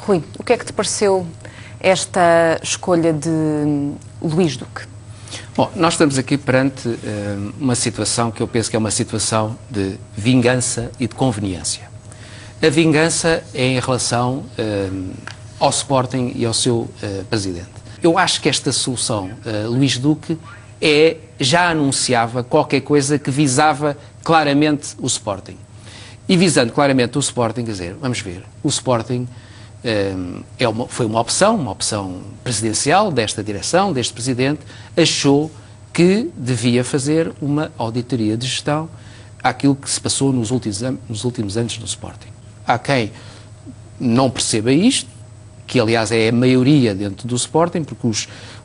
Rui, o que é que te pareceu esta escolha de Luís Duque? Bom, nós estamos aqui perante uma situação que eu penso que é uma situação de vingança e de conveniência. A vingança é em relação ao Sporting e ao seu presidente. Eu acho que esta solução, Luís Duque, já anunciava qualquer coisa que visava claramente o Sporting. E visando claramente o Sporting, quer dizer, vamos ver, o Sporting foi uma opção presidencial desta direção, deste presidente, achou que devia fazer uma auditoria de gestão àquilo que se passou nos últimos anos no Sporting. Há quem não perceba isto, que aliás é a maioria dentro do Sporting, porque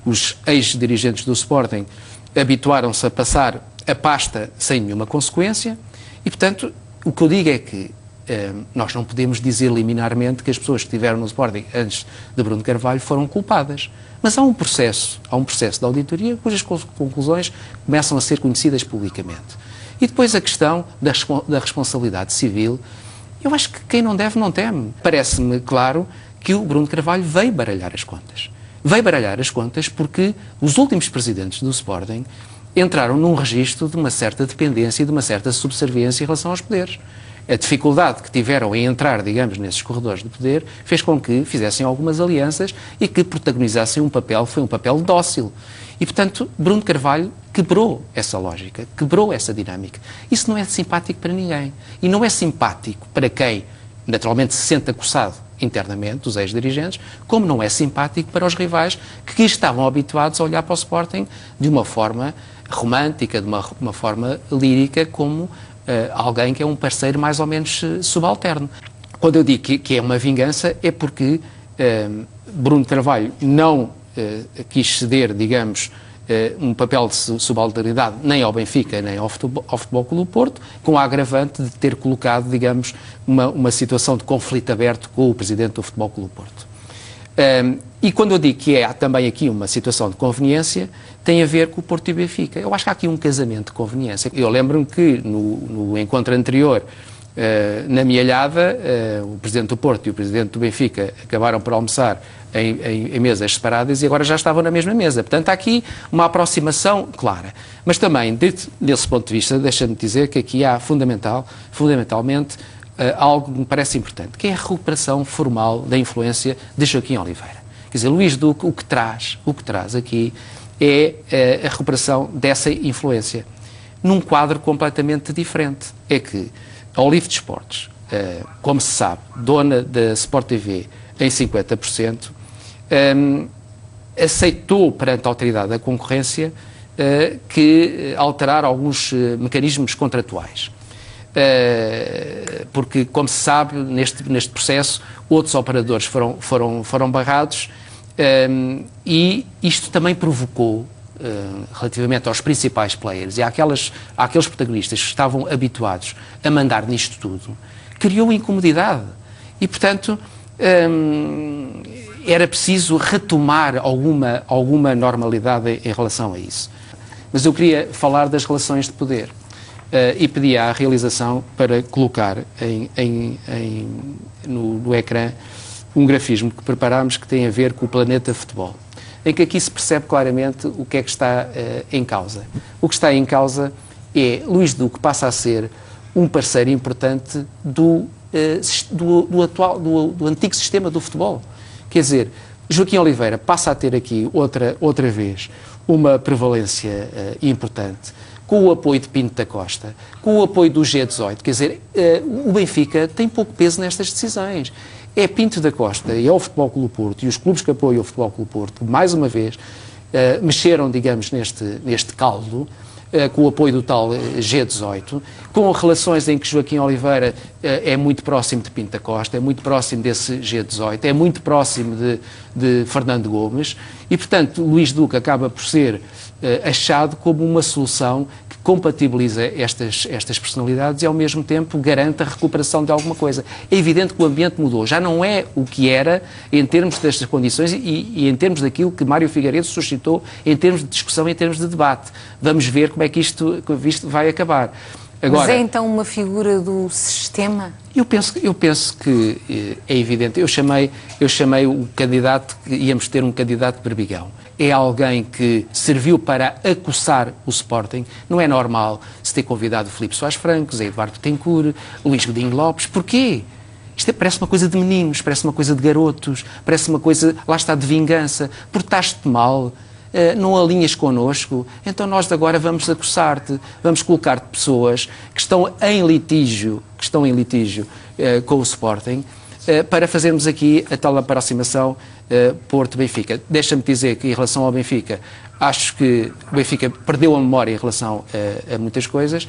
os ex-dirigentes do Sporting habituaram-se a passar a pasta sem nenhuma consequência e, portanto, o que eu digo é que nós não podemos dizer liminarmente que as pessoas que estiveram no Sporting antes de Bruno Carvalho foram culpadas. Mas há um processo de auditoria cujas conclusões começam a ser conhecidas publicamente. E depois a questão da responsabilidade civil, eu acho que quem não deve não teme. Parece-me claro que o Bruno Carvalho veio baralhar as contas. Veio baralhar as contas porque os últimos presidentes do Sporting entraram num registro de uma certa dependência e de uma certa subserviência em relação aos poderes. A dificuldade que tiveram em entrar, digamos, nesses corredores de poder fez com que fizessem algumas alianças e que protagonizassem foi um papel dócil. E, portanto, Bruno Carvalho quebrou essa lógica, quebrou essa dinâmica. Isso não é simpático para ninguém. E não é simpático para quem, naturalmente, se sente acossado internamente, os ex-dirigentes, como não é simpático para os rivais que estavam habituados a olhar para o Sporting de uma forma romântica, de uma forma lírica, como alguém que é um parceiro mais ou menos subalterno. Quando eu digo que é uma vingança, é porque Bruno Carvalho não quis ceder, digamos, um papel de subalternidade nem ao Benfica, nem ao Futebol Clube do Porto, com a agravante de ter colocado, digamos, uma situação de conflito aberto com o presidente do Futebol Clube do Porto. E quando eu digo que há também aqui uma situação de conveniência, tem a ver com o Porto e o Benfica. Eu acho que há aqui um casamento de conveniência. Eu lembro-me que no encontro anterior, na Mialhada, o presidente do Porto e o presidente do Benfica acabaram por almoçar em mesas separadas e agora já estavam na mesma mesa. Portanto, há aqui uma aproximação clara. Mas também, desse ponto de vista, deixa-me dizer que aqui há fundamentalmente, algo que me parece importante, que é a recuperação formal da influência de Joaquim Oliveira. Quer dizer, Luís Duque o que traz aqui é a recuperação dessa influência num quadro completamente diferente. É que a Olive de Esportes, como se sabe, dona da Sport TV em 50%, aceitou perante a Autoridade da Concorrência que alterar alguns mecanismos contratuais. Porque, como se sabe, neste processo, outros operadores foram barrados e isto também provocou, relativamente aos principais players e àqueles protagonistas que estavam habituados a mandar nisto tudo, criou incomodidade. E, portanto, era preciso retomar alguma normalidade em relação a isso. Mas eu queria falar das relações de poder. E pedi à realização para colocar no ecrã um grafismo que preparámos que tem a ver com o Planeta Futebol, em que aqui se percebe claramente o que é que está em causa. O que está em causa é Luís Duque passa a ser um parceiro importante do antigo sistema do futebol. Quer dizer, Joaquim Oliveira passa a ter aqui outra vez uma prevalência importante, com o apoio de Pinto da Costa, com o apoio do G18, quer dizer, o Benfica tem pouco peso nestas decisões. É Pinto da Costa e é o Futebol Clube do Porto e os clubes que apoiam o Futebol Clube do Porto que, mais uma vez, mexeram, digamos, neste caldo, com o apoio do tal G18, com relações em que Joaquim Oliveira é muito próximo de Pinto da Costa, é muito próximo desse G18, é muito próximo de Fernando Gomes e, portanto, Luís Duque acaba por ser achado como uma solução que compatibiliza estas personalidades e, ao mesmo tempo, garante a recuperação de alguma coisa. É evidente que o ambiente mudou, já não é o que era em termos destas condições e em termos daquilo que Mário Figueiredo suscitou em termos de discussão, em termos de debate. Vamos ver como é que isto vai acabar. Agora, mas é então uma figura do sistema? Eu penso que é evidente. Eu chamei o candidato, que íamos ter um candidato de Berbigão. É alguém que serviu para acossar o Sporting. Não é normal se ter convidado o Filipe Soares Francos, a Eduardo Betancourt, o Luís Godinho Lopes. Porquê? Isto parece uma coisa de meninos, parece uma coisa de garotos, parece uma coisa, lá está, de vingança. Portaste-te mal, não alinhas connosco, então nós de agora vamos acossar-te, vamos colocar-te pessoas que estão em litígio com o Sporting, para fazermos aqui a tal aproximação Porto-Benfica. Deixa-me dizer que, em relação ao Benfica, acho que o Benfica perdeu a memória em relação a muitas coisas.